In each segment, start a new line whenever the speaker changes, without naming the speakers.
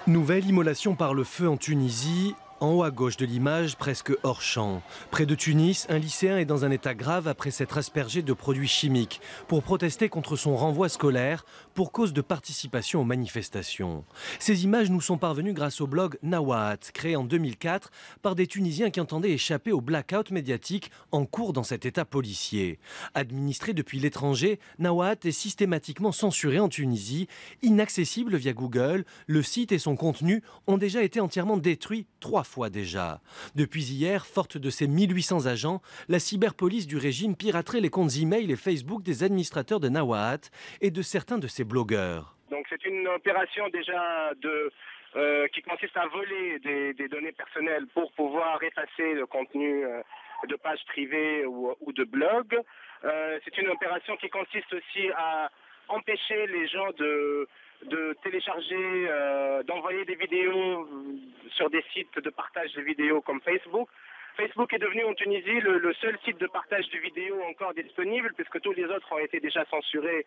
Nouvelle immolation par le feu en Tunisie. En haut à gauche de l'image, presque hors champ. Près de Tunis, un lycéen est dans un état grave après s'être aspergé de produits chimiques pour protester contre son renvoi scolaire pour cause de participation aux manifestations. Ces images nous sont parvenues grâce au blog Nawaat, créé en 2004 par des Tunisiens qui entendaient échapper au blackout médiatique en cours dans cet état policier. Administré depuis l'étranger, Nawaat est systématiquement censuré en Tunisie. Inaccessible via Google, le site et son contenu ont déjà été entièrement détruits 3 fois déjà. Depuis hier, forte de ses 1800 agents, la cyberpolice du régime piraterait les comptes e-mail et Facebook des administrateurs de Nawaat et de certains de ses blogueurs.
Donc c'est une opération déjà qui consiste à voler des données personnelles pour pouvoir effacer le contenu de pages privées ou de blogs. C'est une opération qui consiste aussi à empêcher les gens de télécharger, d'envoyer des vidéos sur des sites de partage de vidéos comme Facebook. Facebook est devenu en Tunisie le seul site de partage de vidéos encore disponible puisque tous les autres ont été déjà censurés.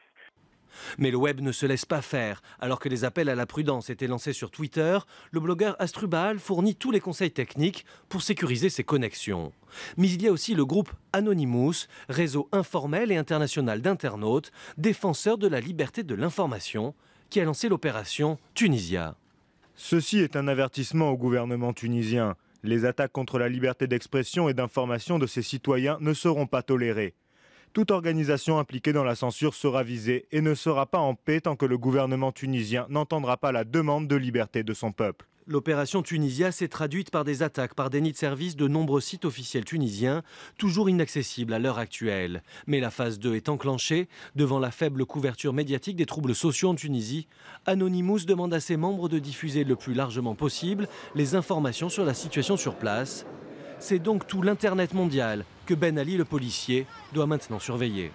Mais le web ne se laisse pas faire. Alors que les appels à la prudence étaient lancés sur Twitter, le blogueur Astrubal fournit tous les conseils techniques pour sécuriser ses connexions. Mais il y a aussi le groupe Anonymous, réseau informel et international d'internautes, défenseur de la liberté de l'information, qui a lancé l'opération Tunisia.
Ceci est un avertissement au gouvernement tunisien. Les attaques contre la liberté d'expression et d'information de ses citoyens ne seront pas tolérées. Toute organisation impliquée dans la censure sera visée et ne sera pas en paix tant que le gouvernement tunisien n'entendra pas la demande de liberté de son peuple.
L'opération Tunisia s'est traduite par des attaques par déni de service de nombreux sites officiels tunisiens, toujours inaccessibles à l'heure actuelle. Mais la phase 2 est enclenchée. Devant la faible couverture médiatique des troubles sociaux en Tunisie, Anonymous demande à ses membres de diffuser le plus largement possible les informations sur la situation sur place. C'est donc tout l'Internet mondial que Ben Ali, le policier, doit maintenant surveiller.